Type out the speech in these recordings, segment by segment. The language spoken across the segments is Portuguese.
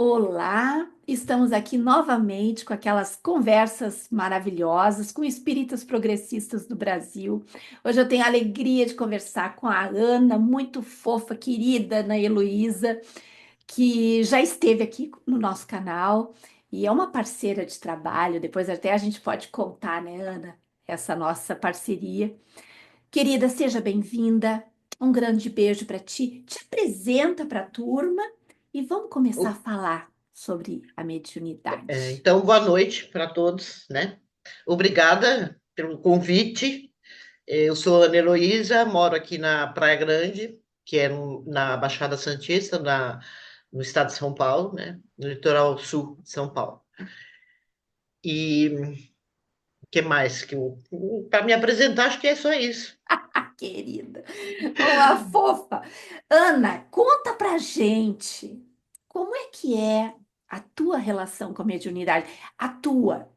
Olá, estamos aqui novamente com aquelas conversas maravilhosas com espíritas progressistas do Brasil. Hoje eu tenho a alegria de conversar com a Ana, muito fofa, querida Ana Heloísa, que já esteve aqui no nosso canal e é uma parceira de trabalho. Depois até a gente pode contar, né, Ana, essa nossa parceria. Querida, seja bem-vinda. Um grande beijo para ti. Te apresenta para a turma e vamos começar a O- falar sobre a mediunidade. Então, boa noite para todos, né? Obrigada pelo convite. Eu sou Ana Heloísa, moro aqui na Praia Grande, que é na Baixada Santista, no estado de São Paulo, né? No litoral sul de São Paulo. E o que mais que eu... Para me apresentar, acho que é só isso. Ah, querida, uma fofa. Ana, conta pra gente como é que é a tua relação com a mediunidade, a tua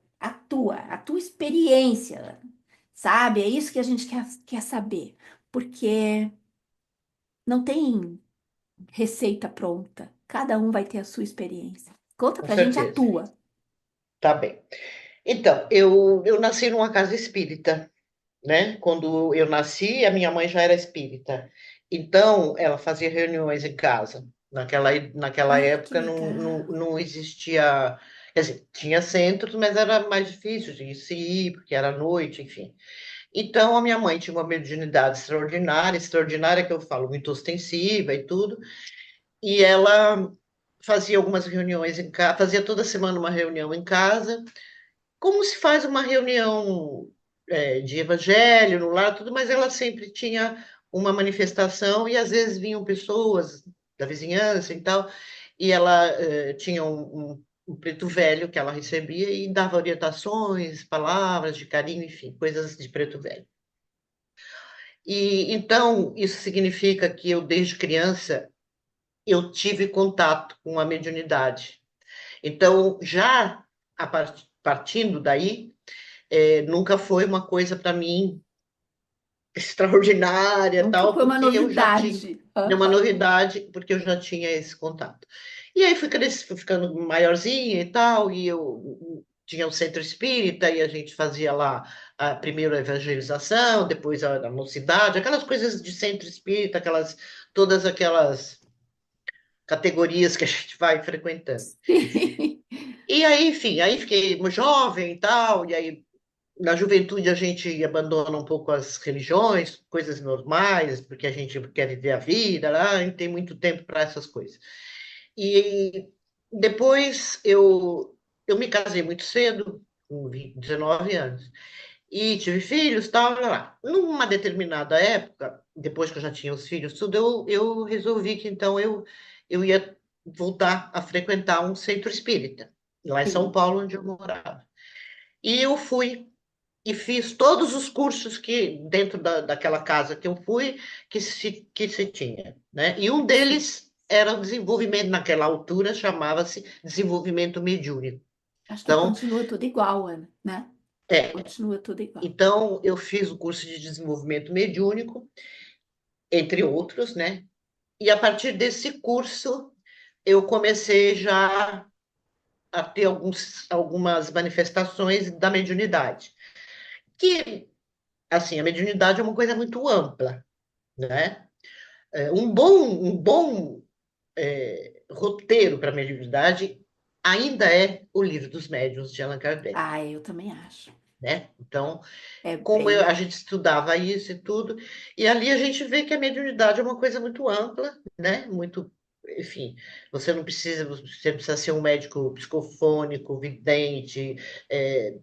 experiência, Ana, sabe? É isso que a gente quer saber, porque não tem receita pronta. Cada um vai ter a sua experiência. Conta Com pra gente a certeza. tua. Tá bem. Então, eu nasci numa casa espírita, né? Quando eu nasci, a minha mãe já era espírita. Então, ela fazia reuniões em casa. Naquela Ai, que época legal. não existia. Quer dizer, tinha centros, mas era mais difícil de se ir, porque era noite, enfim. Então, a minha mãe tinha uma mediunidade extraordinária, extraordinária que eu falo, muito ostensiva e tudo. E ela fazia algumas reuniões em casa, fazia toda semana uma reunião em casa como se faz uma reunião de evangelho no lar, tudo, mas ela sempre tinha uma manifestação e às vezes vinham pessoas da vizinhança e tal, e ela tinha um preto velho que ela recebia e dava orientações, palavras de carinho, enfim, coisas de preto velho. E então isso significa que eu desde criança eu tive contato com a mediunidade. Então já partindo daí nunca foi uma coisa para mim extraordinária, Nunca tal, foi uma porque eu já tinha novidade. uma Aham. novidade, porque eu já tinha esse contato. E aí fui ficando maiorzinha e tal, e eu tinha o centro espírita, e a gente fazia lá primeiro a evangelização, depois a mocidade, aquelas coisas de centro espírita, todas aquelas categorias que a gente vai frequentando. Sim. E aí, enfim, aí fiquei jovem e tal, e aí na juventude a gente abandona um pouco as religiões, coisas normais, porque a gente quer viver a vida, lá, não tem muito tempo para essas coisas. E depois eu me casei muito cedo, com 19 anos, e tive filhos, tal, lá, lá. Numa determinada época, depois que eu já tinha os filhos, tudo, eu resolvi que então eu ia voltar a frequentar um centro espírita, lá em São Sim. Paulo, onde eu morava. E eu fui e fiz todos os cursos que dentro daquela casa que eu fui que se tinha, né? E um Sim. deles era o desenvolvimento naquela altura chamava-se desenvolvimento mediúnico. Acho que Então, continua tudo igual, Ana, né? é, Continua tudo igual. então eu fiz o curso de desenvolvimento mediúnico, entre outros, né? E a partir desse curso eu comecei já a ter algumas manifestações da mediunidade, que assim, a mediunidade é uma coisa muito ampla, né? Um bom roteiro para a mediunidade ainda é o Livro dos Médiuns de Allan Kardec, Ah, eu também acho. né? Então, É como bem. a gente estudava isso e tudo, e ali a gente vê que a mediunidade é uma coisa muito ampla, né? Muito, enfim, você precisa ser um médico psicofônico, vidente, é,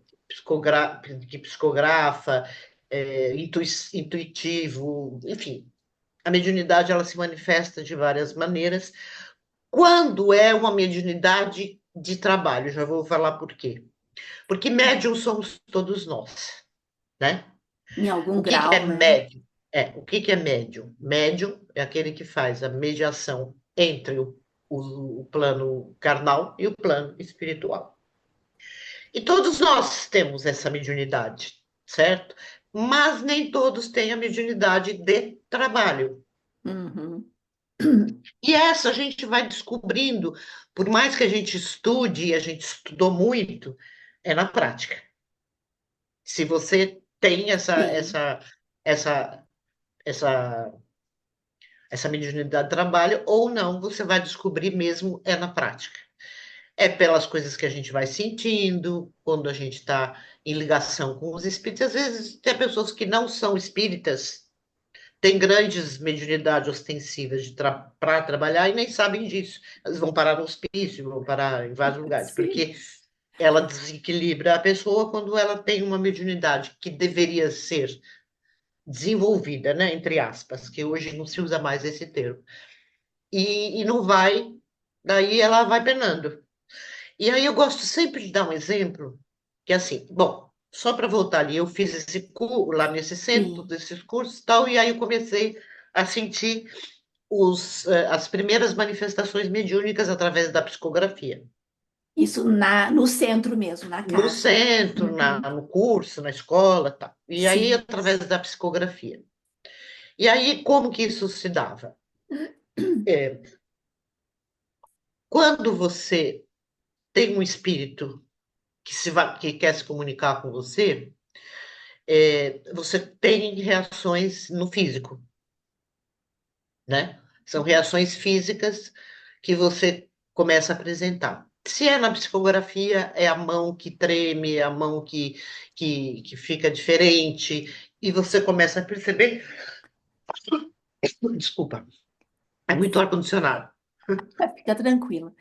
que psicografa, intuitivo, enfim. A mediunidade ela se manifesta de várias maneiras. Quando é uma mediunidade de trabalho, já vou falar por quê. Porque Hum. médium somos todos nós, né? Em algum O que que é grau, né? médium? O que que é médium? Médium é aquele que faz a mediação entre o plano carnal e o plano espiritual. E todos nós temos essa mediunidade, certo? Mas nem todos têm a mediunidade de trabalho. Uhum. E essa a gente vai descobrindo, por mais que a gente estude, e a gente estudou muito, é na prática. Se você tem Sim, essa, essa, essa mediunidade de trabalho ou não, você vai descobrir mesmo é na prática. É pelas coisas que a gente vai sentindo, quando a gente está em ligação com os espíritos. Às vezes, tem pessoas que não são espíritas, têm grandes mediunidades ostensivas para trabalhar e nem sabem disso. Elas vão parar no hospício, vão parar em vários lugares, sim, porque ela desequilibra a pessoa quando ela tem uma mediunidade que deveria ser desenvolvida, né, entre aspas, que hoje não se usa mais esse termo, e não vai, daí ela vai penando. E aí eu gosto sempre de dar um exemplo, que é assim, bom, só para voltar ali, eu fiz lá nesse centro, sim. desses cursos e tal, e aí eu comecei a sentir as primeiras manifestações mediúnicas através da psicografia. Isso no centro mesmo, na No casa. centro, Uhum. no curso, na escola, tá. E aí, Sim. através da psicografia. E aí, como que isso se dava? É, quando você tem um espírito que quer se comunicar com você, você tem reações no físico, né? São reações físicas que você começa a apresentar. Se é na psicografia, é a mão que treme, é a mão que fica diferente, e você começa a perceber. Desculpa, é muito ar-condicionado. Fica tranquila.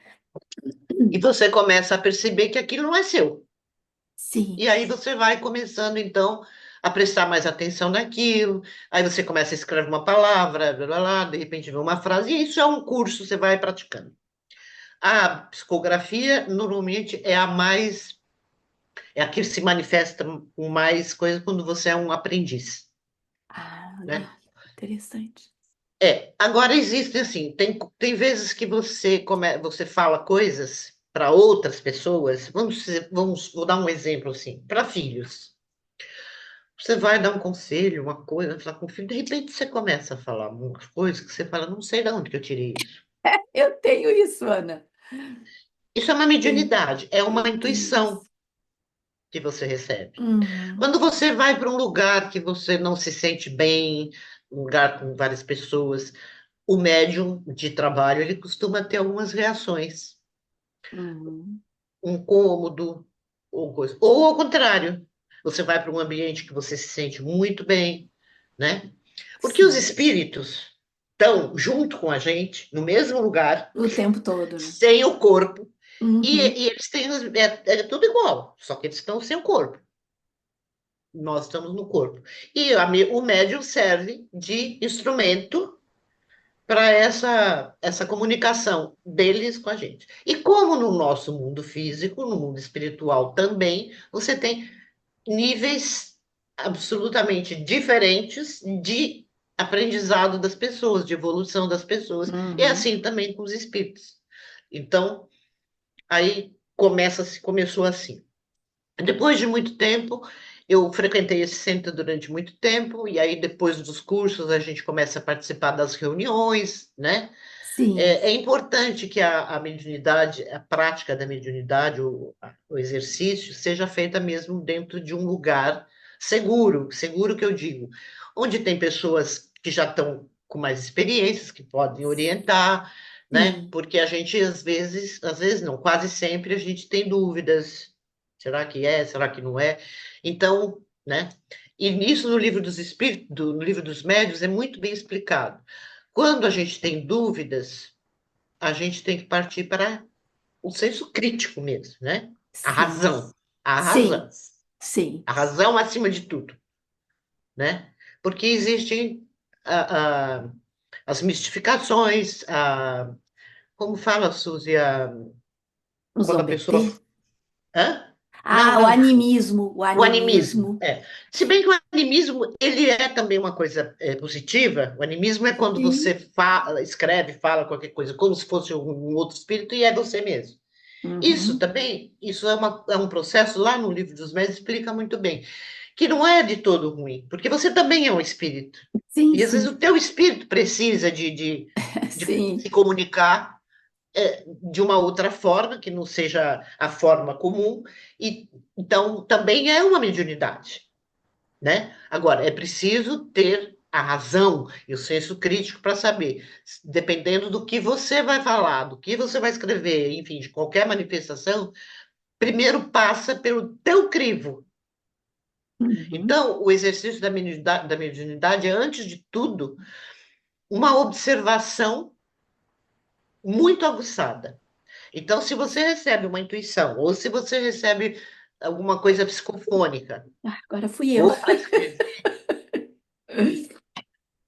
E você começa a perceber que aquilo não é seu. Sim. E aí você vai começando, então, a prestar mais atenção naquilo. Aí você começa a escrever uma palavra, blá, blá, blá, de repente vê uma frase, e isso é um curso, você vai praticando. A psicografia, normalmente, é a que se manifesta com mais coisa quando você é um aprendiz, Ah, né? legal. Interessante. Agora existem assim, tem vezes que você fala coisas para outras pessoas, vou dar um exemplo assim, para filhos. Você vai dar um conselho, uma coisa, vai falar com o filho, de repente você começa a falar umas coisas que você fala, não sei de onde que eu tirei isso. Eu tenho isso, Ana. Isso é uma Tenho. mediunidade, é uma Eu tenho intuição isso. que você recebe. Uhum. Quando você vai para um lugar que você não se sente bem, um lugar com várias pessoas, o médium de trabalho, ele costuma ter algumas reações, Uhum. um incômodo, ou coisa. Ou ao contrário, você vai para um ambiente que você se sente muito bem, né? Porque os Sim. espíritos estão junto com a gente, no mesmo lugar, O tempo todo, né? sem o corpo, Uhum. e eles têm, é tudo igual, só que eles estão sem o corpo. Nós estamos no corpo. E o médium serve de instrumento para essa comunicação deles com a gente. E como no nosso mundo físico, no mundo espiritual também, você tem níveis absolutamente diferentes de aprendizado das pessoas, de evolução das pessoas, e Uhum. assim também com os espíritos. Então, aí começou assim. Depois de muito tempo, eu frequentei esse centro durante muito tempo, e aí depois dos cursos a gente começa a participar das reuniões, né? Sim. É importante que a mediunidade, a prática da mediunidade, o exercício, seja feita mesmo dentro de um lugar seguro, seguro que eu digo, onde tem pessoas que já estão com mais experiências, que podem orientar, né? Sim. Porque a gente, às vezes não, quase sempre a gente tem dúvidas. Será que é? Será que não é? Então, né? E nisso no livro dos espíritos, no livro dos médios, é muito bem explicado. Quando a gente tem dúvidas, a gente tem que partir para o senso crítico mesmo, né? A Sim. razão, a Sim. razão, Sim. a razão acima de tudo, né? Porque existem ah, ah, as mistificações, como fala, Suzy, O quando a pessoa... Zombetê? Hã? Não, Ah, o não, animismo. O o animismo, animismo. é. Se bem que o animismo, ele é também uma coisa positiva. O animismo é quando Sim. você fala, escreve, fala qualquer coisa, como se fosse um outro espírito e é você mesmo. Isso Uhum. também, isso é um processo, lá no livro dos médios explica muito bem, que não é de todo ruim, porque você também é um espírito. Sim, E às vezes sim, o teu espírito precisa de sim, se comunicar de uma outra forma, que não seja a forma comum, e então também é uma mediunidade, né? Agora, é preciso ter a razão e o senso crítico para saber, dependendo do que você vai falar, do que você vai escrever, enfim, de qualquer manifestação, primeiro passa pelo teu crivo. uhum, Então, o exercício da mediunidade é, antes de tudo, uma observação muito aguçada. Então, se você recebe uma intuição, ou se você recebe alguma coisa psicofônica, Ah, agora fui eu. ou para escrever,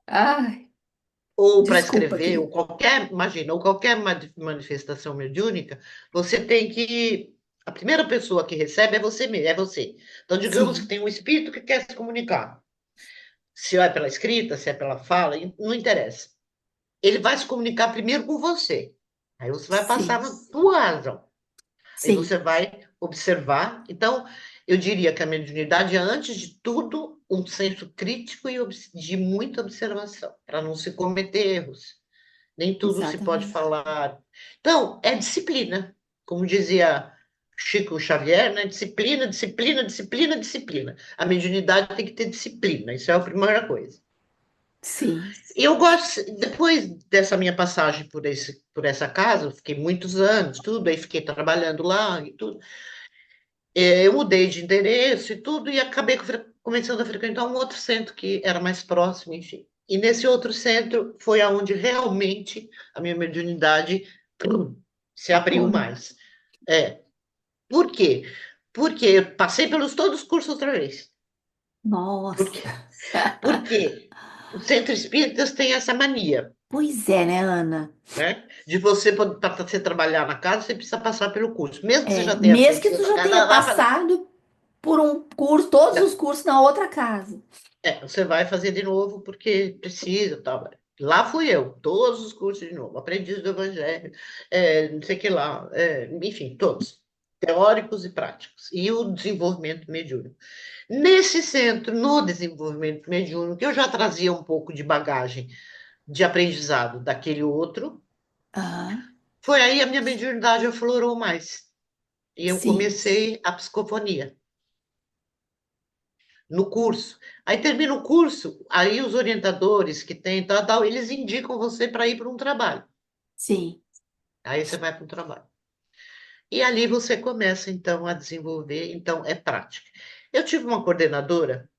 Ai, ou para desculpa, escrever, ou querido. qualquer, imagina, ou qualquer manifestação mediúnica, você tem que. A primeira pessoa que recebe é você mesmo, é você. Então, digamos que Sim, tem um espírito que quer se comunicar. Se é pela escrita, se é pela fala, não interessa. Ele vai se comunicar primeiro com você. Aí você vai passar sim, na tua razão. Aí sim, você vai observar. Então, eu diria que a mediunidade é, antes de tudo, um senso crítico e de muita observação, para não se cometer erros. Nem tudo se pode exatamente. falar. Então, é disciplina. Como dizia Chico Xavier, né? Disciplina, disciplina, disciplina, disciplina. A mediunidade tem que ter disciplina, isso é a primeira coisa. Sim, E eu gosto, depois dessa minha passagem por essa casa, eu fiquei muitos anos, tudo, aí fiquei trabalhando lá e tudo. Eu mudei de endereço e tudo, e acabei começando a frequentar um outro centro que era mais próximo, enfim. E nesse outro centro foi aonde realmente a minha mediunidade se abriu aflorou. mais. É. Por quê? Porque eu passei pelos todos os cursos outra vez. Por Nossa. quê? Porque os centros espíritas têm essa mania, Pois é, né, Ana? né? De você, para você trabalhar na casa, você precisa passar pelo curso. Mesmo que você É, já tenha mesmo feito que em tu outra já casa, tenha vai fazer. passado por um curso, todos os cursos na outra casa. Você vai fazer de novo porque precisa, tal. Lá fui eu, todos os cursos de novo, aprendiz do Evangelho, não sei o que lá, enfim, todos, teóricos e práticos, e o desenvolvimento mediúnico. Nesse centro, no desenvolvimento mediúnico, eu já trazia um pouco de bagagem de aprendizado daquele outro, Ah, foi aí a minha mediunidade aflorou mais, e eu sim, comecei a psicofonia no curso. Aí termina o curso, aí os orientadores que tem, tal, tal, eles indicam você para ir para um trabalho. sim, Aí você vai para um trabalho. E ali você começa, então, a desenvolver, então, é prática. Eu tive uma coordenadora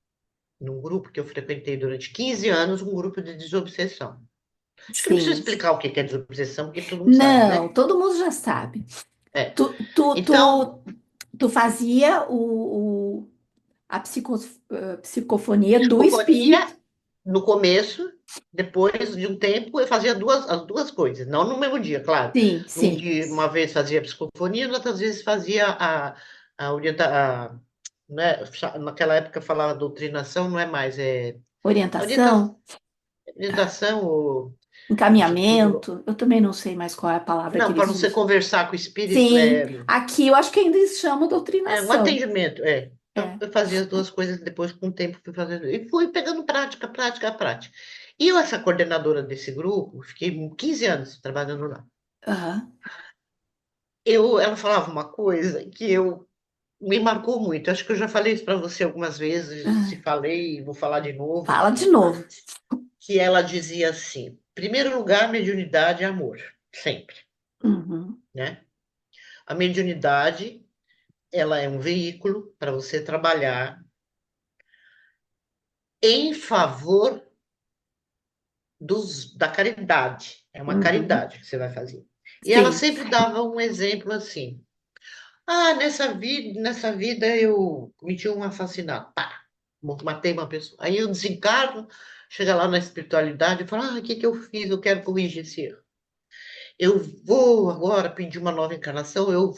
num grupo que eu frequentei durante 15 anos, um grupo de desobsessão. Acho que não preciso sim. explicar o que é desobsessão, porque todo mundo sabe, Não, né? todo mundo já sabe. É. Tu, tu, Então, tu, tu fazia a psicofonia do espírito. psicofonia no começo, depois de um tempo, eu fazia as duas coisas, não no mesmo dia, claro. Sim, Num sim. dia, uma vez fazia psicofonia, outras vezes fazia né, naquela época falava doutrinação, não é mais, orientação, Orientação, orientação ou tipo, encaminhamento. Eu também não sei mais qual é a palavra que não, para eles você usam. conversar com o espírito, Sim, aqui eu acho que ainda se chama um doutrinação. atendimento, é. Então, É. eu fazia as duas coisas, depois, com o tempo, fui fazendo. E fui pegando prática, prática, prática. E eu, essa coordenadora desse grupo, fiquei 15 anos trabalhando lá. Aham. Ela falava uma coisa que me marcou muito. Acho que eu já falei isso para você algumas vezes, se Ah, falei, vou falar de novo, fala de novo. que ela dizia assim: primeiro lugar, mediunidade é amor, sempre, Uhum. né? A mediunidade, ela é um veículo para você trabalhar em favor da caridade. É uma Uhum. caridade que você vai fazer. E ela Sim. sempre dava um exemplo assim: ah, nessa vida eu cometi um assassinato. Pá, matei uma pessoa. Aí eu desencarno, chega lá na espiritualidade e fala: ah, o que que eu fiz? Eu quero corrigir esse erro. Eu vou agora pedir uma nova encarnação, eu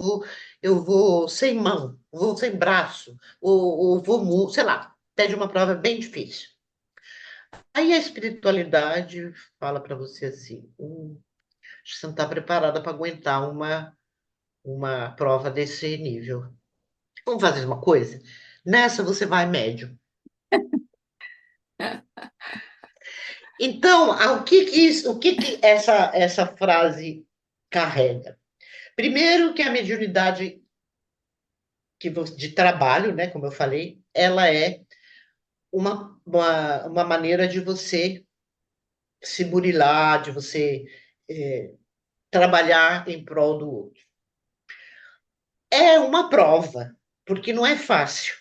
vou sem mão, vou sem braço, ou vou, sei lá, pede uma prova bem difícil. Aí a espiritualidade fala para você assim: acho que você não está preparada para aguentar uma prova desse nível. Vamos fazer uma coisa? Nessa você vai médio. Então, o que que essa frase carrega? Primeiro que a mediunidade de trabalho, né, como eu falei, ela é uma maneira de você se burilar, de você é, trabalhar em prol do outro. É uma prova, porque não é fácil,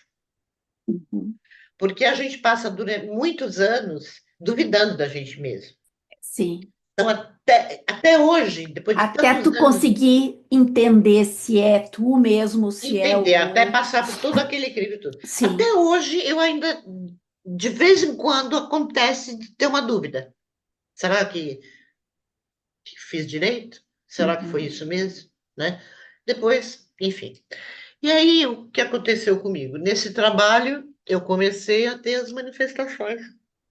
Uhum. porque a gente passa durante muitos anos duvidando da gente mesmo. Sim. Então, até hoje, depois de Até tantos tu anos, conseguir entender se é tu mesmo, se é o entender, até outro. passar por todo aquele crivo e tudo. Sim. Até hoje, eu ainda, de vez em quando, acontece de ter uma dúvida. Será que fiz direito? Será que foi Uhum. isso mesmo? Né? Depois, enfim. E aí, o que aconteceu comigo? Nesse trabalho, eu comecei a ter as manifestações.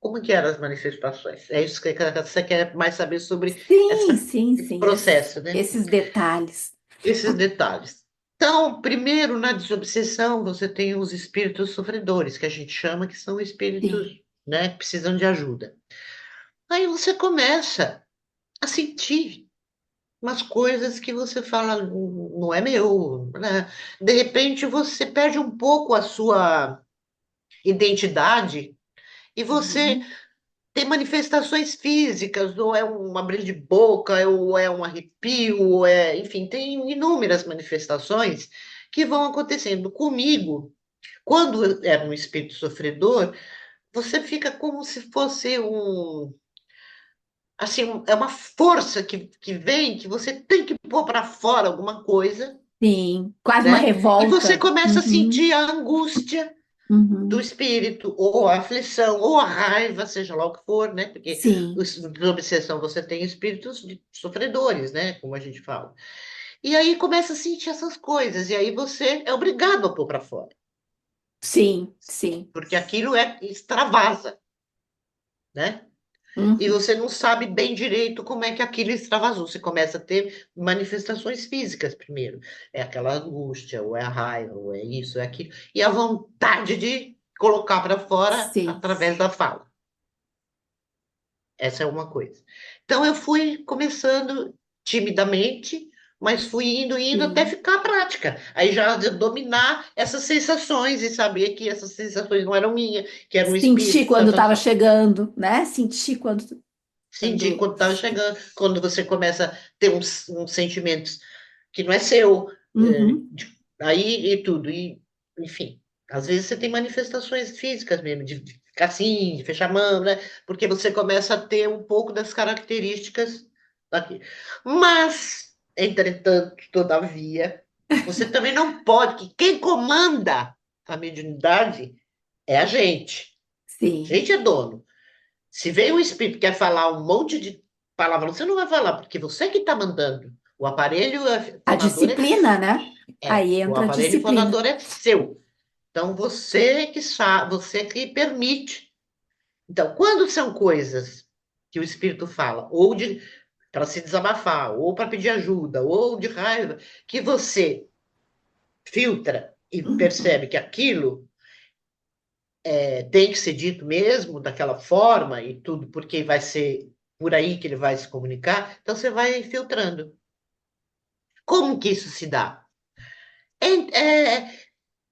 Como que eram as manifestações? É isso que você quer mais saber sobre Sim, sim, esse sim. processo, né? Esses detalhes. Esses detalhes. Então, primeiro, na desobsessão, você tem os espíritos sofredores, que a gente chama que são Sim, espíritos, né, que precisam de ajuda. Aí você começa a sentir umas coisas que você fala, não é meu, né? De repente você perde um pouco a sua identidade e você uhum, tem manifestações físicas, ou é um abrir de boca, ou é um arrepio, enfim, tem inúmeras manifestações que vão acontecendo comigo. Quando eu era um espírito sofredor, você fica como se fosse assim, é uma força que vem, que você tem que pôr para fora alguma coisa, sim. Quase uma né? E você revolta. começa a Uhum, sentir a angústia do uhum, espírito, ou a aflição, ou a raiva, seja lá o que for, né? Porque sim, de obsessão você tem espíritos sofredores, né? Como a gente fala. E aí começa a sentir essas coisas, e aí você é obrigado a pôr para fora, sim, sim. porque aquilo extravasa, né? E Uhum, você não sabe bem direito como é que aquilo extravasou. Você começa a ter manifestações físicas primeiro. É aquela angústia, ou é a raiva, ou é isso, é aquilo. E a vontade de colocar para fora sim, através da fala. Essa é uma coisa. Então eu fui começando timidamente, mas fui indo até sim. ficar prática. Aí já de dominar essas sensações e saber que essas sensações não eram minhas, que era um Senti espírito, quando estava chegando, né? Senti Senti quando... quando estava chegando, quando você começa a ter uns sentimentos que não é seu, Uhum, aí e tudo, e enfim. Às vezes você tem manifestações físicas mesmo, de ficar assim, de fechar a mão, né? Porque você começa a ter um pouco das características daqui. Mas, entretanto, todavia, você também não pode, que quem comanda a mediunidade é a gente. A sim. gente é dono. Se vem um espírito que quer falar um monte de palavrão, você não vai falar, porque você que está mandando. O aparelho A fonador disciplina, né? Aí o entra a aparelho disciplina. fonador é seu. Então você que sabe, você que permite. Então, quando são coisas que o espírito fala, ou de para se desabafar, ou para pedir ajuda, ou de raiva, que você filtra e Uhum, percebe que aquilo tem que ser dito mesmo daquela forma e tudo, porque vai ser por aí que ele vai se comunicar, então você vai filtrando. Como que isso se dá? É, é,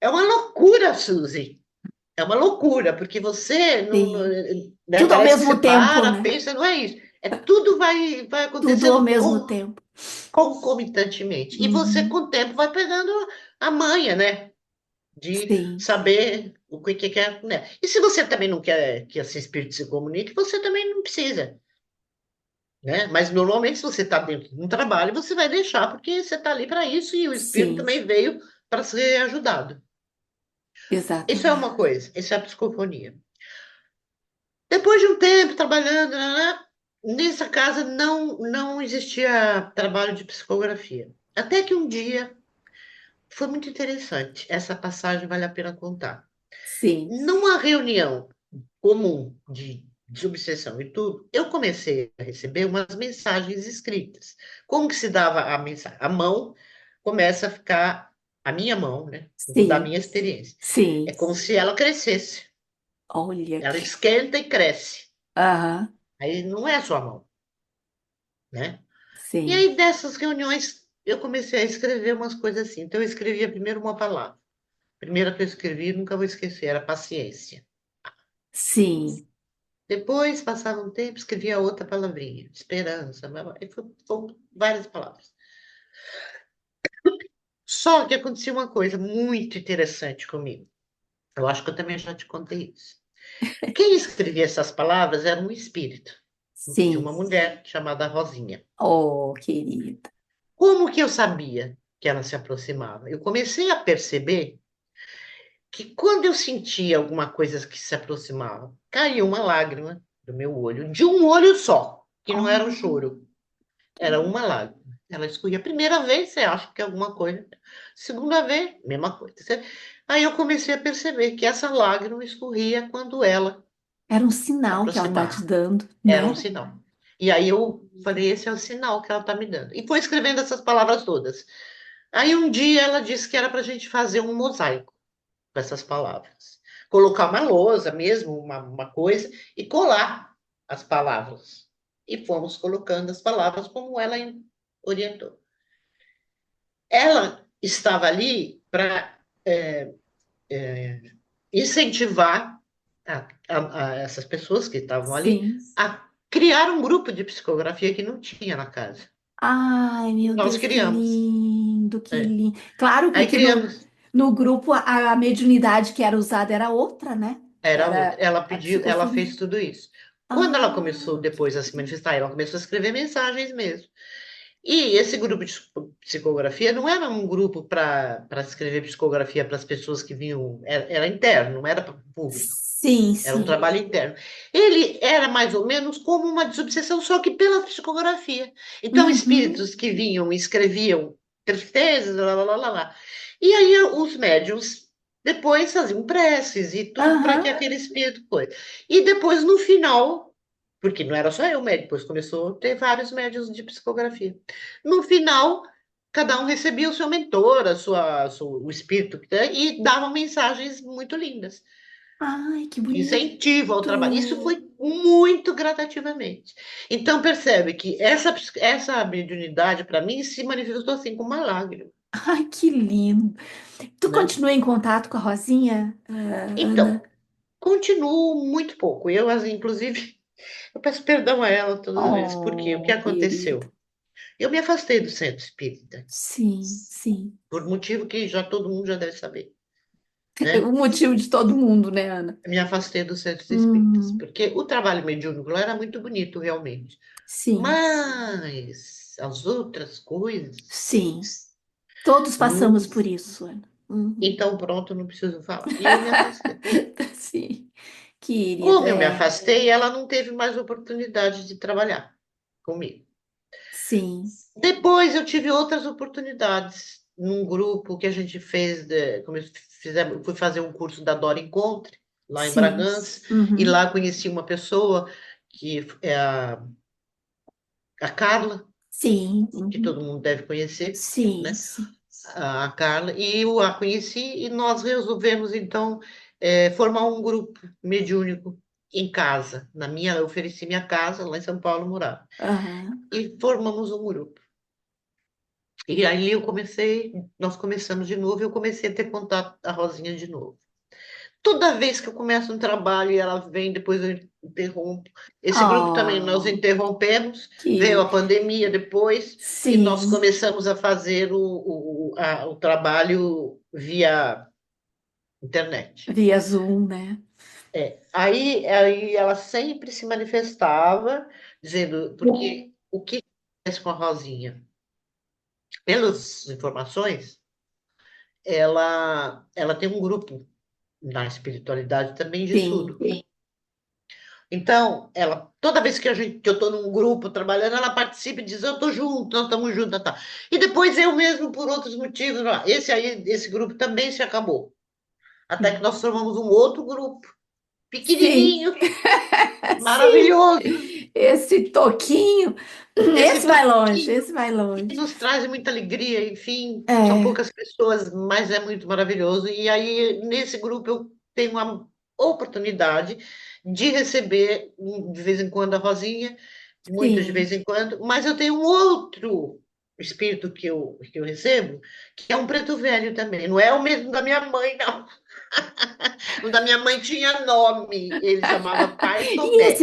é uma loucura, Suzy. É uma loucura, porque você sim. né, Tudo ao parece que você mesmo tempo, para, né? pensa, não é isso. Tudo vai Tudo ao acontecendo mesmo tempo. concomitantemente. E você, com Uhum, o tempo, vai pegando a manha, né? De sim, saber o que é, né? E se você também não quer que esse espírito se comunique, você também não precisa, né? Mas normalmente, se você está dentro de um trabalho, você vai deixar, porque você está ali para isso e o espírito sim, também veio para ser ajudado. Isso é uma exatamente. coisa, isso é a psicofonia. Depois de um tempo trabalhando, né, nessa casa não existia trabalho de psicografia. Até que um dia foi muito interessante. Essa passagem vale a pena contar. Sim. Numa reunião comum de obsessão e tudo, eu comecei a receber umas mensagens escritas. Como que se dava a mensagem? A mão começa a ficar, a minha mão, né? Eu vou dar a Sim, minha experiência. sim. É como se ela crescesse. Olha Ela que. esquenta e cresce. Aham. Aí não é só a mão, né? E Sim, aí dessas reuniões eu comecei a escrever umas coisas assim. Então eu escrevia primeiro uma palavra. A primeira que eu escrevi, nunca vou esquecer, era paciência. sim, Depois, passava um tempo, escrevia outra palavrinha, esperança, e foram várias palavras. Só que acontecia uma coisa muito interessante comigo. Eu acho que eu também já te contei isso. Quem escrevia essas palavras era um espírito de sim. uma mulher chamada Rosinha. Oh, querida. Como que eu sabia que ela se aproximava? Eu comecei a perceber que quando eu sentia alguma coisa que se aproximava, caía uma lágrima do meu olho, de um olho só, que não era um Oh, choro, era querida. uma lágrima. Ela escorria. A primeira vez você acha que é alguma coisa, segunda vez, mesma coisa. Aí eu comecei a perceber que essa lágrima escorria quando ela Era um se sinal que ela tá te aproximava. dando, Era um né? sinal. E aí eu falei, esse é o sinal que ela está me dando. E foi escrevendo essas palavras todas. Aí um dia ela disse que era para a gente fazer um mosaico com essas palavras. Colocar uma lousa mesmo, uma coisa, e colar as palavras. E fomos colocando as palavras como ela orientou. Ela estava ali para incentivar essas pessoas que estavam ali Sim. a criar um grupo de psicografia que não tinha na casa. Ai, meu Nós Deus, que criamos. lindo, que É. lindo. Claro, Aí porque criamos. no grupo a mediunidade que era usada era outra, né? Era outra. Era Ela a pediu, ela psicofonia. fez tudo isso. Quando ela Ah, começou depois a se manifestar, ela começou a escrever mensagens mesmo. E esse grupo de psicografia não era um grupo para escrever psicografia para as pessoas que vinham, era interno, não era para o público, sim, era um sim. trabalho interno. Ele era mais ou menos como uma desobsessão, só que pela psicografia. Então, Uhum. espíritos que vinham e escreviam tristezas, lá, lá, lá, lá, lá. E aí os médiums depois faziam preces e tudo para que Aham. aquele espírito fosse. E depois, no final, porque não era só eu médico, depois começou a ter vários médios de psicografia. No final, cada um recebia o seu mentor, o espírito, né, e davam mensagens muito lindas, Ai, que de bonito. incentivo ao trabalho. Isso foi muito gradativamente. Então, percebe que essa mediunidade, para mim, se manifestou assim, com uma lágrima, Ai, que lindo. Tu né? continua em contato com a Rosinha, Ana? Então, continuo muito pouco. Eu, inclusive, eu peço perdão a ela toda vez, porque o que Oh, querida. aconteceu? Eu me afastei do centro espírita, Sim, sim. por motivo que já todo mundo já deve saber, né? O motivo de todo mundo, né, Ana? Me afastei dos centros espíritas, Uhum. porque o trabalho mediúnico lá era muito bonito, realmente. Sim, Mas as outras coisas, sim. Todos passamos não. por isso, Ana. Uhum. Então, pronto, não preciso falar. E eu me afastei. Sim, querida, Como eu me é. afastei, ela não teve mais oportunidade de trabalhar comigo. Sim, Depois eu tive outras oportunidades num grupo que a gente fez, fui fazer um curso da Dora Encontre, lá em sim. Bragança, e Uhum. lá conheci uma pessoa que é a Carla, Sim, que uhum. todo mundo deve conhecer, Sim, né? sim. A Carla, e eu a conheci e nós resolvemos, então, formar um grupo mediúnico em casa. Eu ofereci minha casa lá em São Paulo, morar. Aham. E formamos um grupo. E aí nós começamos de novo, e eu comecei a ter contato com a Rosinha de novo. Toda vez que eu começo um trabalho e ela vem, depois eu interrompo. Esse grupo também nós Oh, interrompemos, veio que a pandemia depois, e nós sim. começamos a fazer o trabalho via internet. Via Zoom, né? Aí ela sempre se manifestava, dizendo, porque o que acontece com a Rosinha? Pelas informações, ela tem um grupo na espiritualidade também de Sim. estudo. Então, toda vez que eu estou num grupo trabalhando, ela participa e diz, eu estou junto, nós estamos juntos, tá. E depois eu mesmo, por outros motivos, esse grupo também se acabou. Até que nós formamos um outro grupo, Sim. pequenininho, Sim. maravilhoso. Esse toquinho, esse Esse vai longe, toquinho esse vai que longe. nos traz muita alegria, enfim, são É, poucas pessoas, mas é muito maravilhoso. E aí, nesse grupo, eu tenho uma oportunidade de receber de vez em quando a Rosinha, muito de sim. vez em quando, mas eu tenho um outro espírito que eu recebo, que é um preto velho também. Não é o mesmo da minha mãe, não. O da minha mãe tinha nome, ele chamava Pai E Tomé.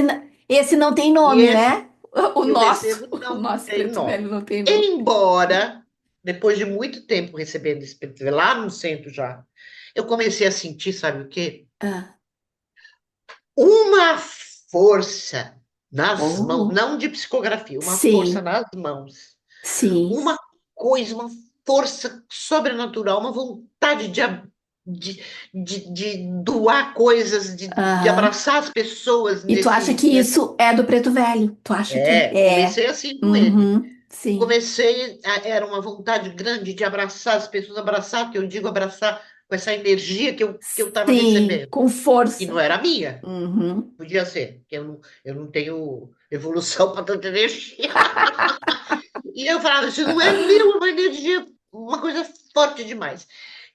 esse não tem E nome, esse né? O que eu nosso, recebo o não nosso tem preto nome. velho não tem nome. Embora, depois de muito tempo recebendo esse preto velho, lá no centro já, eu comecei a sentir, sabe o quê? Ah, Uma força nas mãos, oh, não de psicografia, uma força sim, nas mãos, sim. uma coisa, uma força sobrenatural, uma vontade de, de doar coisas, de Aham. abraçar as pessoas E tu acha que isso é do preto velho? Tu acha que é? comecei assim com ele. Uhum, sim. Era uma vontade grande de abraçar as pessoas, abraçar, que eu digo abraçar com essa energia que eu estava Sim, recebendo, com que não força. era minha. Uhum. Podia ser, que eu não tenho evolução para tanta energia. E eu falava, isso não é meu, é uma energia, uma coisa forte demais.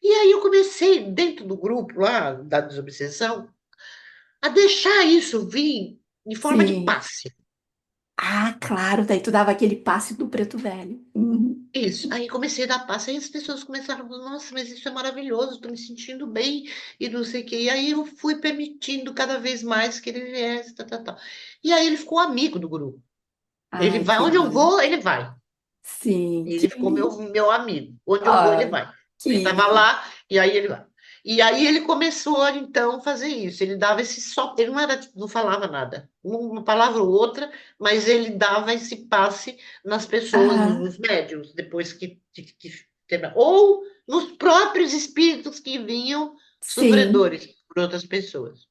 E aí eu comecei, dentro do grupo lá, da desobsessão, a deixar isso vir em forma de Sim. passe. Ah, claro, daí tu dava aquele passe do preto velho. Uhum. Isso. Aí comecei a dar passe, aí as pessoas começaram a falar, nossa, mas isso é maravilhoso, estou me sentindo bem, e não sei o quê. E aí eu fui permitindo cada vez mais que ele viesse, tá, tá, tá. E aí ele ficou amigo do grupo. Ele Ai, vai, que onde eu ótimo. vou, ele vai. Sim, que Ele ficou meu, lindo. meu amigo. Onde eu vou, ele Ai, vai. Ele que estava lindo. lá, e aí ele vai. E aí ele começou, então, a fazer isso. Ele dava esse só, ele não era, não falava nada, uma palavra ou outra, mas ele dava esse passe nas pessoas, Aham, nos médiums, depois ou nos próprios espíritos que vinham sim. sofredores por outras pessoas.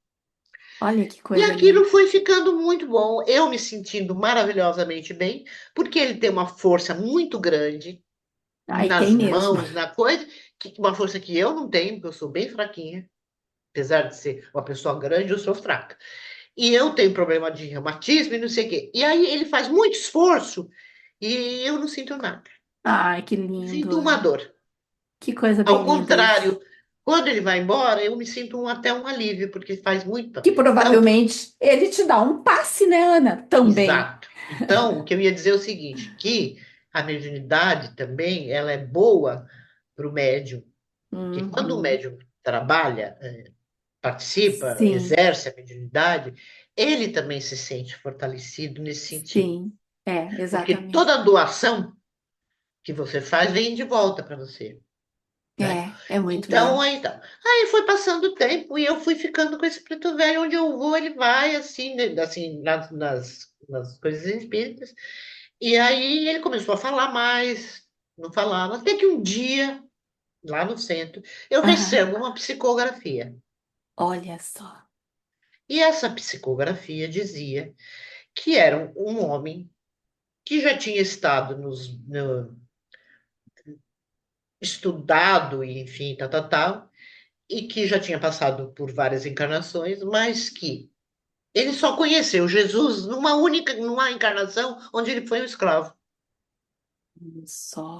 Olha que E coisa aquilo linda. foi ficando muito bom, eu me sentindo maravilhosamente bem, porque ele tem uma força muito grande Ai, tem nas mesmo. mãos, na coisa, uma força que eu não tenho, porque eu sou bem fraquinha, apesar de ser uma pessoa grande, eu sou fraca. E eu tenho problema de reumatismo e não sei o quê. E aí ele faz muito esforço e eu não sinto nada. Ai, que Eu lindo, sinto uma Ana. dor. Que coisa Ao bem linda isso. contrário, quando ele vai embora, eu me sinto até um alívio, porque faz muito. Que Então, provavelmente ele te dá um passe, né, Ana? Também. exato. Então, o que eu ia dizer é o seguinte, que a mediunidade também, ela é boa para o médium, porque quando o Uhum. médium trabalha, participa, Sim, exerce a mediunidade, ele também se sente fortalecido nesse sentido. sim. É, Porque exatamente. toda doação que você faz vem de volta para você, né? É muito Então, lindo. aí foi passando o tempo e eu fui ficando com esse preto velho, onde eu vou, ele vai, assim, né, assim nas coisas espíritas. E aí ele começou a falar mais, não falava, até que um dia, lá no centro, eu Aham. recebo uma psicografia. Olha só. E essa psicografia dizia que era um homem que já tinha estado estudado, e enfim, tal, tal, tal, e que já tinha passado por várias encarnações, mas que ele só conheceu Jesus numa encarnação onde ele foi um escravo. Olha só.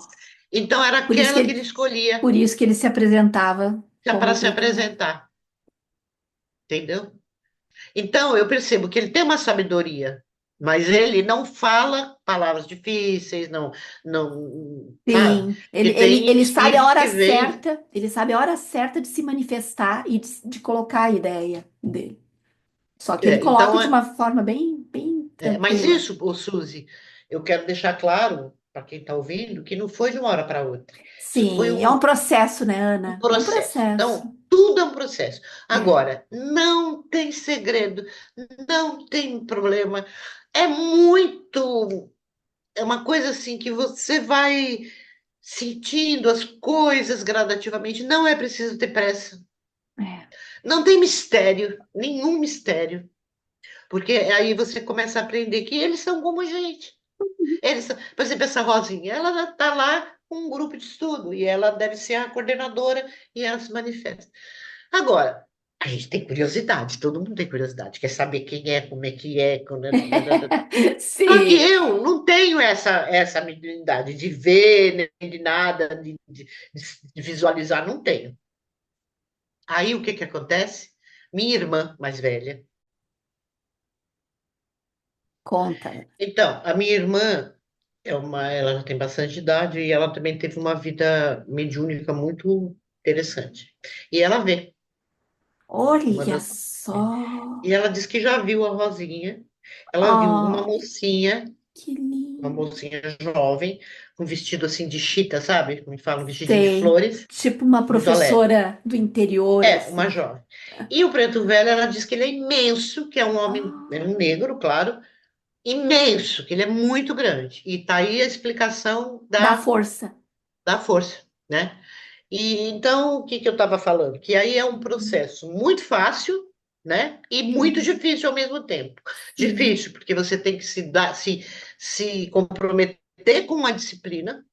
Então era Por isso que aquela que ele ele, escolhia por isso que ele se apresentava como para o se preto velho. apresentar, entendeu? Então eu percebo que ele tem uma sabedoria, mas ele não fala palavras difíceis, não, sabe? Sim, Que tem ele sabe a espíritos hora que vêm. certa, ele sabe a hora certa de se manifestar e de colocar a ideia dele. Só que ele coloca Então, de uma forma bem, bem mas tranquila. isso, ô Suzy, eu quero deixar claro para quem está ouvindo que não foi de uma hora para outra. Isso foi Sim, é um processo, né, um Ana? É um processo. processo. Então, tudo é um processo. É, Agora, não tem segredo, não tem problema. É muito. É uma coisa assim que você vai sentindo as coisas gradativamente. Não é preciso ter pressa. é. Não tem mistério, nenhum mistério. Porque aí você começa a aprender que eles são como a gente. Por exemplo, essa Rosinha, ela está lá com um grupo de estudo e ela deve ser a coordenadora e ela se manifesta. Agora, a gente tem curiosidade, todo mundo tem curiosidade, quer saber quem é, como é que é. Só que Sim. eu não tenho essa mediunidade de ver, nem de nada, de visualizar, não tenho. Aí o que que acontece? Minha irmã mais velha, Conta. Então, a minha irmã ela já tem bastante idade e ela também teve uma vida mediúnica muito interessante. E ela vê, uma Olha das, só. e ela disse que já viu a Rosinha. Ela viu Ai, que uma lindo. mocinha jovem, com vestido assim de chita, sabe? Como fala, um vestidinho de Sei. flores, Tipo uma muito alegre. professora do interior, É, uma assim. jovem. E o preto velho, ela diz que ele é imenso, que é um homem, é Ah, um negro, claro, imenso, que ele é muito grande. E tá aí a explicação dá força. da força, né? E então, o que que eu estava falando? Que aí é um processo muito fácil, né? E muito Sim, difícil ao mesmo tempo. sim, Difícil, porque você tem que se comprometer com uma disciplina.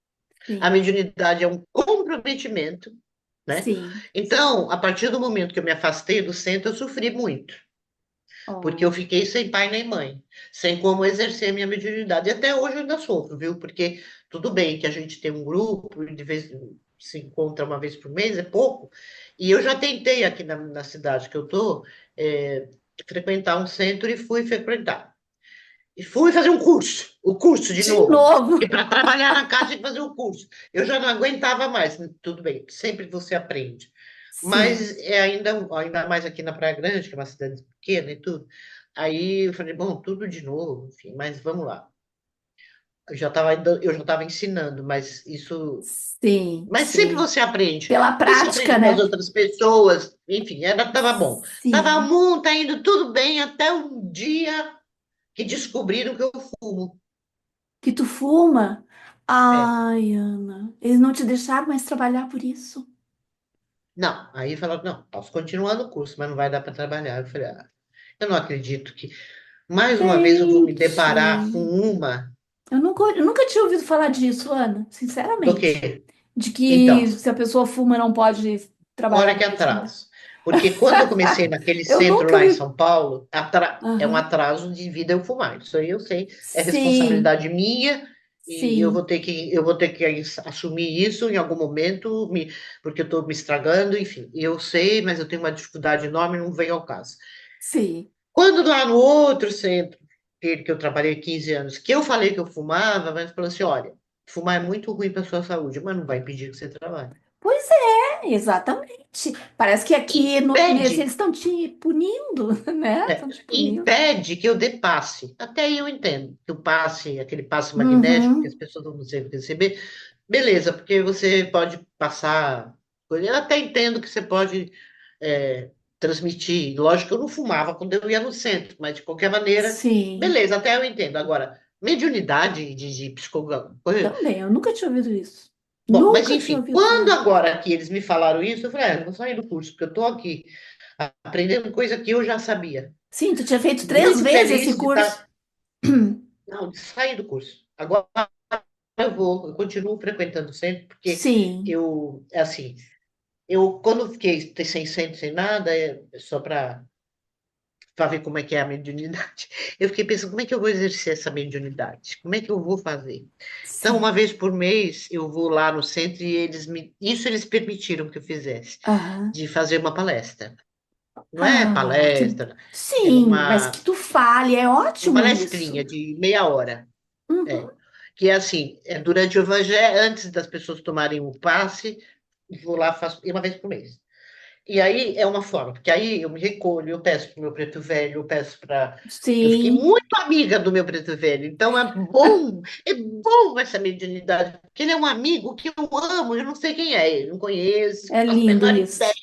A sim, mediunidade é um comprometimento, né? sim. Então, a partir do momento que eu me afastei do centro, eu sofri muito, porque eu Oh, fiquei sem pai nem mãe, sem como exercer a minha mediunidade. E até hoje eu ainda sofro, viu? Porque tudo bem que a gente tem um grupo, e de vez se encontra uma vez por mês, é pouco. E eu já tentei aqui na cidade que eu tô, frequentar um centro e fui frequentar. E fui fazer um curso, o curso de de novo. novo. E para trabalhar na casa tinha que fazer o curso. Eu já não aguentava mais. Tudo bem, sempre você aprende. Sim, Mas ainda mais aqui na Praia Grande, que é uma cidade pequena e tudo. Aí eu falei, bom, tudo de novo, enfim, mas vamos lá. Eu já estava ensinando, mas isso. sim, Mas sempre sim. você aprende. Pela Você aprende prática, com as né? outras pessoas, enfim, tava bom. Tava Sim. bom, tá indo tudo bem até um dia que descobriram que eu fumo. Que tu fuma? É. Ai, Ana, eles não te deixaram mais trabalhar por isso. Não, aí falaram, não, posso continuar no curso, mas não vai dar para trabalhar. Eu falei, eu não acredito que mais uma vez eu vou me deparar com Gente, uma eu nunca tinha ouvido falar disso, Ana, do sinceramente. quê? De que Então, se a pessoa fuma não pode trabalhar olha na que mediunidade. atraso. Porque quando eu comecei naquele Eu centro nunca lá em ouvi. São Paulo, é um Aham. atraso de vida eu fumar. Isso aí eu sei, é Sim, responsabilidade minha e sim, eu vou ter que assumir isso em algum momento, porque eu estou me estragando, enfim. Eu sei, mas eu tenho uma dificuldade enorme, não vem ao caso. sim. Quando lá no outro centro, que eu trabalhei 15 anos, que eu falei que eu fumava, mas falou assim: olha, fumar é muito ruim para a sua saúde, mas não vai impedir que você trabalhe. Pois é, exatamente. Parece que aqui nesse Impede, eles estão te punindo, né? Estão te punindo. impede que eu dê passe. Até aí eu entendo que o passe, aquele passe magnético que as Uhum. pessoas vão receber, beleza, porque você pode passar. Eu até entendo que você pode transmitir. Lógico que eu não fumava quando eu ia no centro, mas de qualquer maneira, Sim, beleza, até eu entendo. Agora, mediunidade de psicólogo. também. Eu nunca tinha ouvido isso. Bom, mas Nunca tinha enfim, ouvido quando falar. agora que eles me falaram isso, eu falei, eu vou sair do curso, porque eu estou aqui aprendendo coisa que eu já sabia. Sim, tu tinha feito três Muito vezes esse feliz de curso. estar. Não, de sair do curso. Agora eu continuo frequentando sempre, porque Sim, assim, eu quando fiquei sem centro, sem nada, só para ver como é que é a mediunidade, eu fiquei pensando, como é que eu vou exercer essa mediunidade? Como é que eu vou fazer? Então, sim. uma vez por mês, eu vou lá no centro e isso eles permitiram que eu fizesse, Aham. de fazer uma palestra. Não é Ah, que. palestra, é Sim, mas que uma, tu fale, é uma ótimo isso. palestrinha de meia hora. Uhum. É, que é assim, durante o evangelho, antes das pessoas tomarem o passe, vou lá, faço uma vez por mês. E aí é uma forma, porque aí eu me recolho, eu peço para o meu preto velho, eu peço para. Eu fiquei Sim, muito amiga do meu preto velho, então é bom essa mediunidade, porque ele é um amigo que eu amo, eu não sei quem é ele, não conheço, é não faço a lindo menor ideia, isso.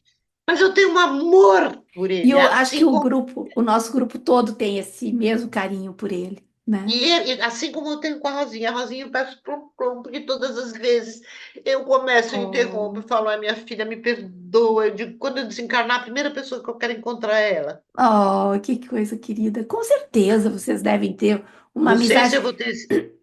mas eu tenho um amor por E ele, é eu acho que assim o como. grupo, o nosso grupo todo tem esse mesmo carinho por ele, né? Assim como eu tenho com a Rosinha eu peço plum, porque todas as vezes eu começo e interrompo Oh, e falo, ai, minha filha, me perdoa. Eu digo, quando eu desencarnar, a primeira pessoa que eu quero encontrar é ela. oh, que coisa querida. Com certeza vocês devem ter uma Não sei se amizade. eu vou ter.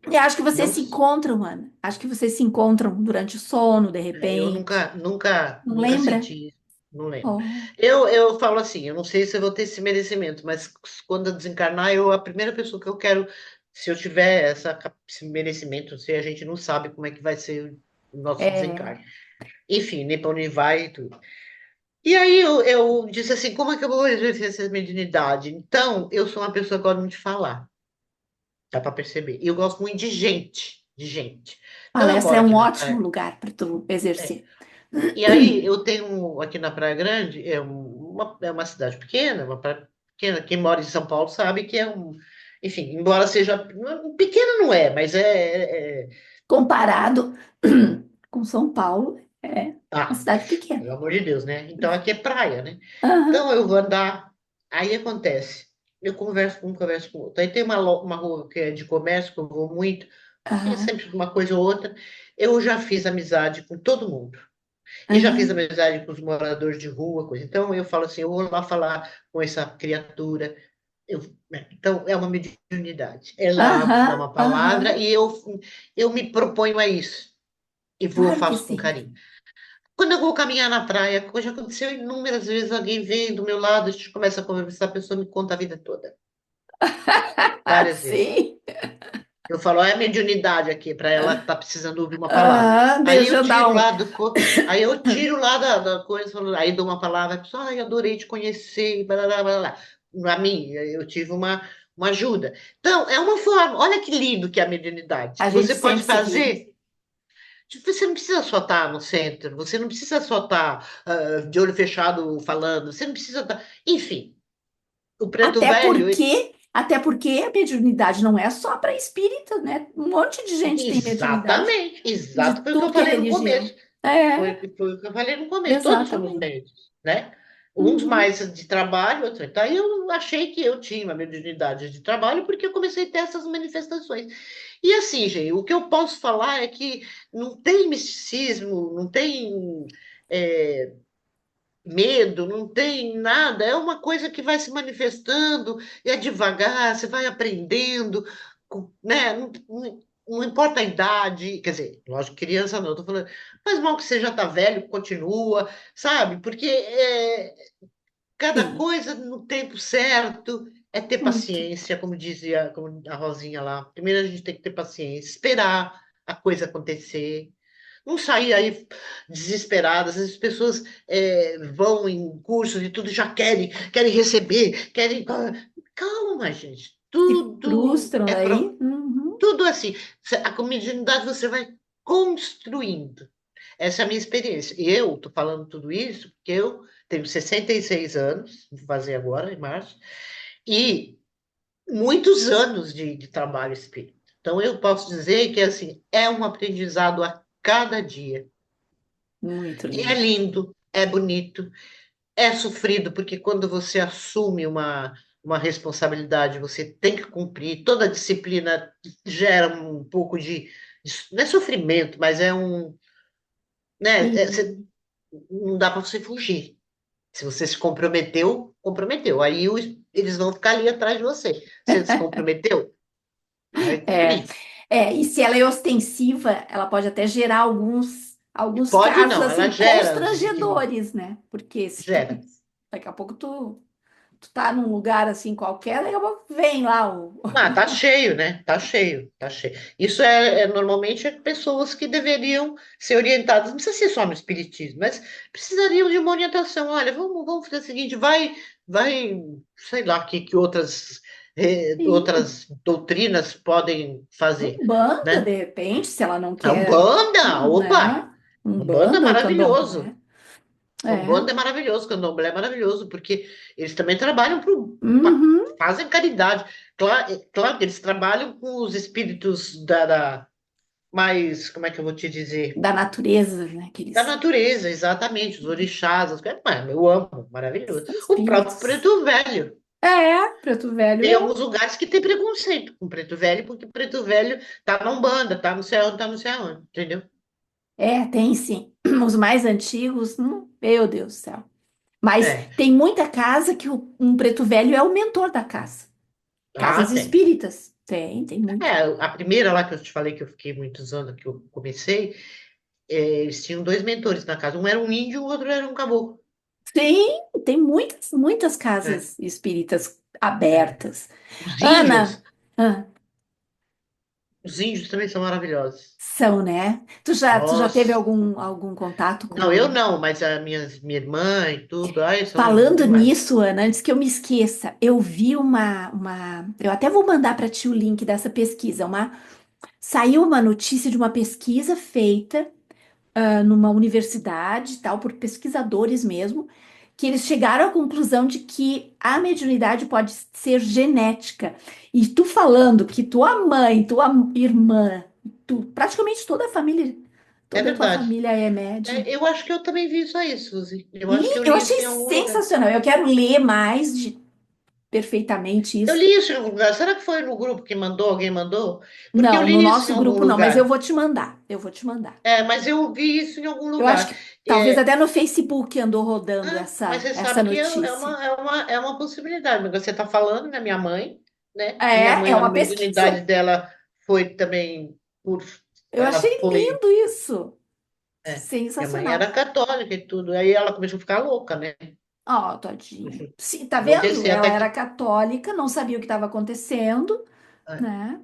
Eu acho que vocês Não, se encontram, Ana. Acho que vocês se encontram durante o sono, de eu repente. nunca, Não nunca lembra? senti isso. Não lembro. Oh, Eu falo assim, eu não sei se eu vou ter esse merecimento, mas quando eu desencarnar, a primeira pessoa que eu quero, se eu tiver esse merecimento, se a gente não sabe como é que vai ser o nosso é. desencarne. Enfim, nem para onde vai e tudo. E aí eu disse assim, como é que eu vou exercer essa mediunidade? Então, eu sou uma pessoa que gosta muito de falar. Dá para perceber. E eu gosto muito de gente, de gente. Então eu Palestra moro é um aqui na ótimo praia. lugar para tu É. exercer. E aí eu tenho aqui na Praia Grande, é uma cidade pequena, uma praia pequena. Quem mora em São Paulo sabe que é um. Enfim, embora seja. Pequena não é, mas Comparado com São Paulo, é uma Ah, cidade pequena. pelo amor de Deus, né? Então aqui é praia, né? Aham, Então eu vou andar, aí acontece. Eu converso com um, converso com outro. Aí tem uma rua que é de comércio, que eu vou muito, é aham, sempre uma coisa ou outra. Eu já fiz amizade com todo mundo. E já fiz aham. amizade com os moradores de rua, coisa. Então eu falo assim, eu vou lá falar com essa criatura. Então é uma mediunidade. É lá dar Aham, uma palavra aham, e eu me proponho a isso. E vou, claro que faço com sim. carinho. Quando eu vou caminhar na praia, já aconteceu inúmeras vezes, alguém vem do meu lado, a gente começa a conversar, a pessoa me conta a vida toda. Várias vezes. Sim. Eu falo, olha a mediunidade aqui, para ela que tá precisando ouvir uma palavra. Aham, Aí deixa eu eu dar tiro um. lá aí eu tiro lá da coisa, aí dou uma palavra, a pessoa, ai, adorei te conhecer, blá, blá, blá, blá. Para mim, eu tive uma ajuda. Então, é uma forma, olha que lindo que é a mediunidade, A que gente você pode sente seguido. fazer. Tipo, você não precisa só estar no centro, você não precisa só estar de olho fechado falando, você não precisa estar. Enfim, o preto velho. Até porque a mediunidade não é só para espírita, né? Um monte de gente tem mediunidade Exatamente, de exato, foi o que eu tudo que é falei no religião. começo. É, Foi o que eu falei no começo, todos somos exatamente. médios, né? Uns Uhum. mais de trabalho, outros. Então, aí eu achei que eu tinha uma mediunidade de trabalho porque eu comecei a ter essas manifestações. E assim, gente, o que eu posso falar é que não tem misticismo, não tem. é, Medo, não tem nada, é uma coisa que vai se manifestando, e é devagar, você vai aprendendo, né? Não importa a idade, quer dizer, lógico, criança não, estou falando, mas mal que você já está velho, continua, sabe? Porque cada Sim, coisa no tempo certo é ter muito. paciência, como dizia como a Rosinha lá. Primeiro a gente tem que ter paciência, esperar a coisa acontecer. Não sair aí desesperadas. As pessoas vão em cursos e tudo, já querem receber, querem. Calma, gente. Se Tudo frustram é daí. Uhum. tudo assim. A comunidade você vai construindo. Essa é a minha experiência. E eu estou falando tudo isso porque eu tenho 66 anos, vou fazer agora, em março, e muitos anos de trabalho espírita. Então, eu posso dizer que assim, é um aprendizado a cada dia. Muito E é lindo. lindo, é bonito, é sofrido, porque quando você assume uma responsabilidade, você tem que cumprir. Toda disciplina gera um pouco não é sofrimento, mas é um. Né, Sim. não dá para você fugir. Se você se comprometeu, comprometeu. Aí eles vão ficar ali atrás de você. Você se comprometeu? Vai É, cumprir. e se ela é ostensiva, ela pode até gerar alguns Pode casos não, ela assim gera desequilíbrio. constrangedores, né? Porque se tu, Gera. daqui a pouco tu tá num lugar assim qualquer, daqui a pouco vem lá o. Ah, tá cheio, né? Tá cheio, tá cheio. Isso normalmente pessoas que deveriam ser orientadas, não precisa ser só no espiritismo, mas precisariam de uma orientação. Olha, vamos fazer o seguinte, vai, sei lá, que Sim, outras doutrinas podem fazer, Umbanda, né? de repente, se ela não A quer, Umbanda, opa! né? Umbanda é Umbanda ou maravilhoso. candomblé. Umbanda é É. maravilhoso, Candomblé é maravilhoso, porque eles também trabalham Uhum. fazem caridade. Claro, claro que eles trabalham com os espíritos mais, como é que eu vou te dizer? Da natureza, né? Da Aqueles natureza, exatamente, os orixás, eu amo, maravilhoso. são O próprio espíritos. Preto Velho. É, Preto Tem Velho alguns lugares que tem preconceito com Preto Velho, porque Preto Velho tá na Umbanda, tá no céu, tá no céu, entendeu? tem sim. Os mais antigos, meu Deus do céu. Mas É. tem muita casa que um preto velho é o mentor da casa. Ah, Casas tem. espíritas. Tem muito. A primeira lá que eu te falei que eu fiquei muitos anos, que eu comecei, eles tinham dois mentores na casa. Um era um índio, o outro era um caboclo. Sim, tem muitas É, casas espíritas é. abertas. Os Ana, índios, ah, Os índios também são maravilhosos. São, né? Tu já teve Nossa. algum contato Não, eu com. não, mas minha irmã e tudo, ai, são lindos Falando demais. nisso, Ana, antes que eu me esqueça, eu vi eu até vou mandar para ti o link dessa pesquisa. Saiu uma notícia de uma pesquisa feita numa universidade, tal, por pesquisadores mesmo, que eles chegaram à conclusão de que a mediunidade pode ser genética. E tu falando que tua mãe, tua irmã, praticamente toda a família, É toda a tua verdade. família é médium. Eu acho que eu também vi isso aí, Suzy. Eu acho que eu E eu li achei isso em algum lugar. sensacional. Eu quero ler mais perfeitamente Eu isso. li isso em algum lugar. Será que foi no grupo que mandou? Alguém mandou? Porque eu Não, no li isso em nosso algum grupo não, mas eu lugar. vou te mandar. Eu vou te mandar. É, mas eu vi isso em algum Eu acho lugar. que talvez É, até no Facebook andou rodando mas essa, você essa sabe que notícia. é uma possibilidade. Mas você está falando, né? Minha mãe, né? Minha É mãe, a uma pesquisa. mediunidade dela foi também por. Eu Ela achei foi. lindo isso. É, minha mãe Sensacional. era católica e tudo. Aí ela começou a ficar louca, né? Ó, tadinha. Sim, tá vendo? Enlouquecer Ela até era que. católica, não sabia o que estava acontecendo, É, né?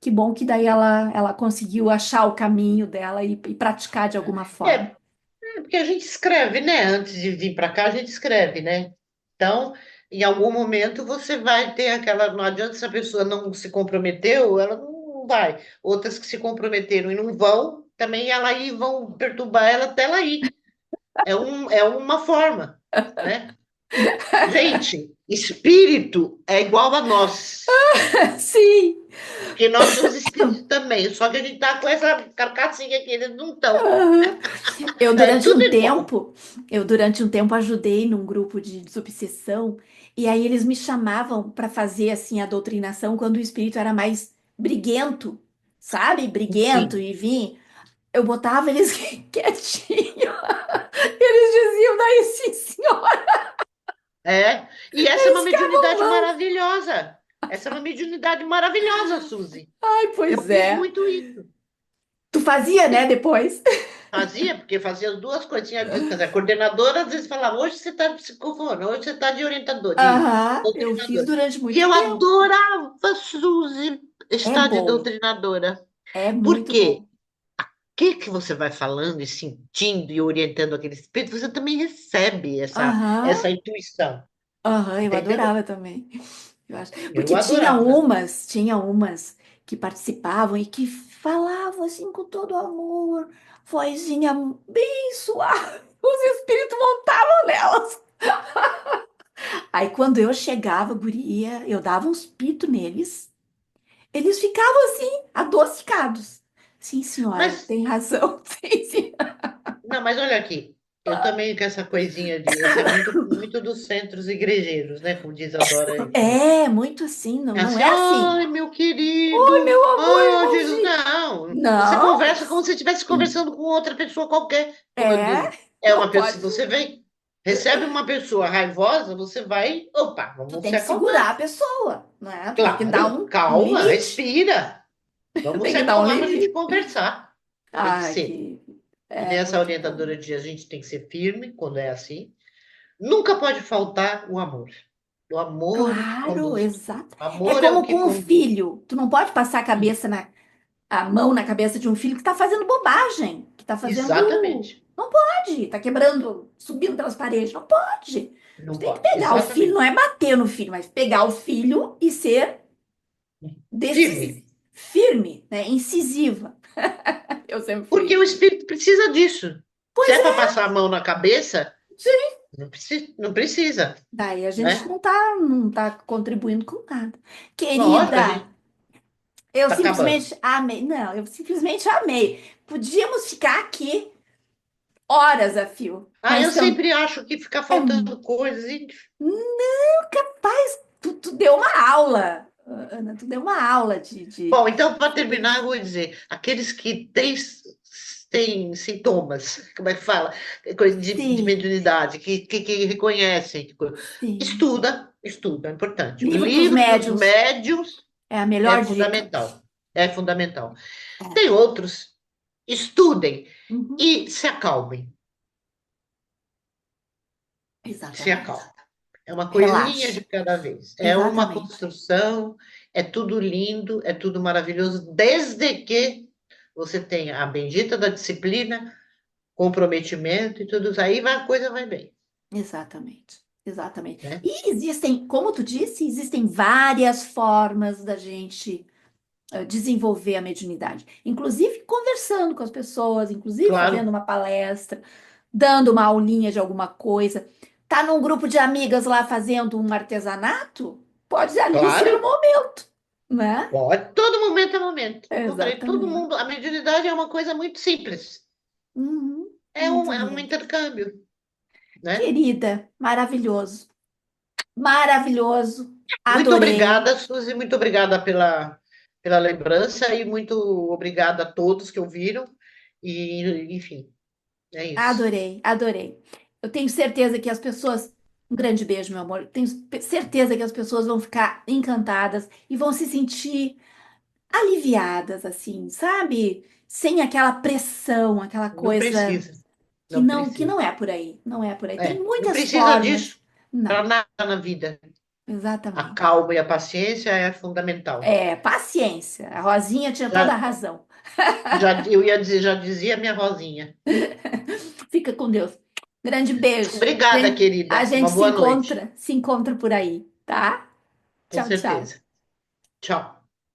Que bom que daí ela conseguiu achar o caminho dela e praticar de alguma forma. é, porque a gente escreve, né? Antes de vir para cá, a gente escreve, né? Então, em algum momento você vai ter aquela. Não adianta se a pessoa não se comprometeu, ela não vai. Outras que se comprometeram e não vão, também ela aí vão perturbar ela até ela ir. É uma forma, né? Gente, espírito é igual a nós, Sim. porque nós somos espíritos também, só que a gente tá com essa carcassinha aqui, eles não estão. Aham. Eu É durante tudo um igual. tempo, eu durante um tempo ajudei num grupo de desobsessão e aí eles me chamavam para fazer assim a doutrinação quando o espírito era mais briguento, sabe? Briguento Sim. e vim. Eu botava eles quietinho. Eles diziam daí sim, senhora. É, e essa é uma Eles ficavam mediunidade mãos. maravilhosa. Essa é uma mediunidade maravilhosa, Suzy. Ai, Eu pois fiz é. muito isso. Tu fazia, né, depois? Fazia, porque fazia as duas coisinhas. Quer dizer, a coordenadora às vezes falava, hoje você está de psicofone, hoje você está de orientador, de Aham, eu fiz doutrinadora. durante E muito eu tempo. adorava, Suzy, É estar de bom, doutrinadora. é Por muito quê? bom. O que você vai falando e sentindo e orientando aquele espírito, você também recebe essa Aham. intuição, Aham, eu entendeu? adorava também. Eu acho. Eu Porque tinha adorava. umas, tinha umas que participavam e que falavam assim com todo amor, vozinha bem suave. Os espíritos montavam nelas. Aí quando eu chegava, guria, eu dava uns pitos neles. Eles ficavam assim, adocicados. Sim, senhora, Mas tem razão. Sim, sim. não, mas olha aqui, eu também com essa coisinha de. Esse é muito, muito dos centros igrejeiros, né? Como diz a Dora aí. É, muito assim, não, É não assim, é assim. ai, meu Oi, querido, meu amor, ai, Jesus, irmãozinho. não. Você Não, conversa como se estivesse conversando com outra pessoa qualquer, como eu é, digo. É não uma pessoa, pode. se você vem, recebe uma pessoa raivosa, você vai, opa, Tu vamos tem se que segurar a acalmar. pessoa, né? Tu tem que dar Claro, um calma, limite. respira. Vamos Tem se que dar um acalmar para a gente limite. conversar. Tem que Ai, ser. que Que nem é essa muito bom. orientadora diz, a gente tem que ser firme quando é assim. Nunca pode faltar o amor. O amor é que Claro, conduz. exato. O É amor é o como que com um conduz. filho. Tu não pode passar a mão na cabeça de um filho que tá fazendo bobagem, que tá fazendo. Exatamente. Não pode, tá quebrando, subindo pelas paredes. Não pode. Tu Não tem que pode. pegar o filho, não Exatamente. é bater no filho, mas pegar o filho e ser Firme. firme, né? Incisiva. Eu sempre Porque fui. o espírito precisa disso. Se Pois é para é, passar a mão na cabeça, sim. não precisa, Daí a gente né? não tá contribuindo com nada. Lógico, a Querida, gente eu está acabando. simplesmente amei. Não, eu simplesmente amei. Podíamos ficar aqui horas a fio, Ah, mas eu então, sempre acho que fica é, faltando coisas. não capaz. Tu deu uma aula, Ana, tu deu uma aula Bom, então, para terminar, eu experiência. vou dizer: aqueles que têm sintomas, como é que fala? Coisa de Sim, mediunidade, que reconhecem. sim. Estuda, é importante. O Livro dos livro dos médiuns médiuns é a é melhor dica. fundamental. É fundamental. É. Tem outros, estudem Uhum. e se acalmem. Se Exatamente. acalmem. É uma coisinha de Relaxa. cada vez. É uma Exatamente. construção é tudo lindo, é tudo maravilhoso, desde que você tenha a bendita da disciplina, comprometimento e tudo isso. Aí a coisa vai bem, Exatamente, exatamente. né? E existem, como tu disse, existem várias formas da gente desenvolver a mediunidade, inclusive conversando com as pessoas, inclusive fazendo Claro, uma palestra, dando uma aulinha de alguma coisa. Tá num grupo de amigas lá fazendo um artesanato? Pode ali ser o claro, momento, né? pode. Todo momento é momento. Eu falei, todo Exatamente. mundo, a mediunidade é uma coisa muito simples. Uhum, É muito um mesmo. intercâmbio, né? Querida, maravilhoso. Maravilhoso. Muito Adorei. obrigada, Suzy, muito obrigada pela lembrança e muito obrigada a todos que ouviram. E, enfim, é isso. Adorei, adorei. Eu tenho certeza que as pessoas. Um grande beijo, meu amor. Tenho certeza que as pessoas vão ficar encantadas e vão se sentir aliviadas, assim, sabe? Sem aquela pressão, aquela Não coisa precisa, que não não precisa. é por aí. Não é por aí. Tem Não muitas precisa formas. disso para Não, nada na vida. A exatamente. calma e a paciência é fundamental. É, paciência. A Rosinha tinha toda a Já, razão. eu ia dizer, já dizia minha Rosinha. Fica com Deus. Grande beijo. Obrigada, A querida. gente Uma boa noite. se encontra por aí, tá? Com Tchau, tchau. certeza. Tchau.